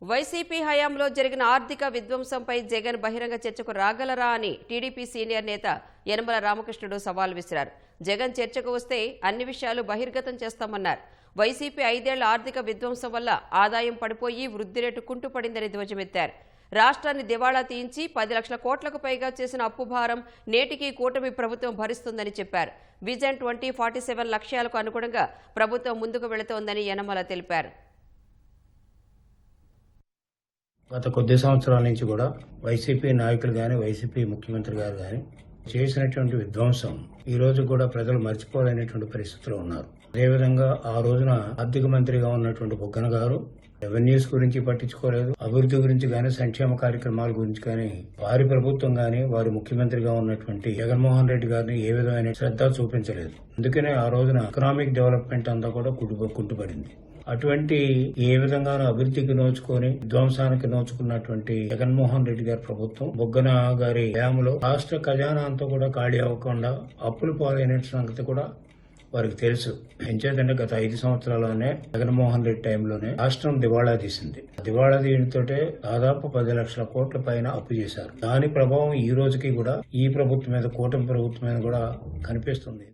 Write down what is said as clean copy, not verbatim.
YCP హయాంలో జరిగిన ఆర్థిక విధ్వంసంపై జగన్ బహిరంగ చర్చకు రాగలరా అని టీడీపీ సీనియర్ నేత యనమల రామకృష్ణుడు సవాల్ విసిరారు. జగన్ చర్చకు వస్తే అన్ని విషయాలు బహిర్గతం చేస్తామన్నారు. వైసీపీ 5 ఏళ్ల ఆర్థిక విధ్వంసం వల్ల ఆదాయం పడిపోయి వృద్ధి రేటు కుంటుపడిందని ధ్వజమెత్తారు. రాష్ట్రాన్ని దివాళా తీయించి 10 లక్షల కోట్లకు పైగా చేసిన అప్పు భారం నేటికి కూటమి ప్రభుత్వం భరిస్తుందని చెప్పారు. విజన్ 2047 లక్ష్యాలకు అనుగుణంగా ప్రభుత్వం ముందుకు వెళుతోందని యనమల తెలిపారు. గత కొద్ది సంవత్సరాల నుంచి కూడా వైసీపీ నాయకులు కానీ వైసీపీ ముఖ్యమంత్రి గారు కానీ చేసినటువంటి విధ్వంసం ఈ రోజు కూడా ప్రజలు మర్చిపోలేనటువంటి పరిస్థితిలో ఉన్నారు. అదేవిధంగా ఆ రోజున ఆర్థిక మంత్రిగా ఉన్నటువంటి బుగ్గన గారు రెవెన్యూస్ గురించి పట్టించుకోలేదు, అభివృద్ధి గురించి కానీ సంక్షేమ కార్యక్రమాల గురించి కానీ వారి ప్రభుత్వం కానీ వారి ముఖ్యమంత్రిగా ఉన్నటువంటి జగన్మోహన్ రెడ్డి గారిని ఏ విధమైన శ్రద్ధ చూపించలేదు. అందుకనే ఆ రోజున ఎకనామిక్ డెవలప్మెంట్ అంతా కూడా కుంటుపడింది. అటువంటి ఏ విధంగానూ అభివృద్ధికి నోచుకొని విధ్వంసానికి నోచుకున్నటువంటి జగన్మోహన్ రెడ్డి గారి ప్రభుత్వం బొగ్గన గారి హయాంలో రాష్ట్ర ఖజానా అంతా కూడా ఖాళీ అవ్వకుండా అప్పులు పాలైన సంగతి కూడా వారికి తెలుసు. ఎంచేతంటే గత 5 సంవత్సరాల్లోనే జగన్మోహన్ రెడ్డి టైంలోనే రాష్ట్రం దివాళా తీసింది. దివాళా తీయడంతోటే దాదాపు 10 లక్షల కోట్ల పైన అప్పు చేశారు. దాని ప్రభావం ఈ రోజుకి కూడా ఈ ప్రభుత్వం మీద కూటమి ప్రభుత్వం మీద కూడా కనిపిస్తుంది.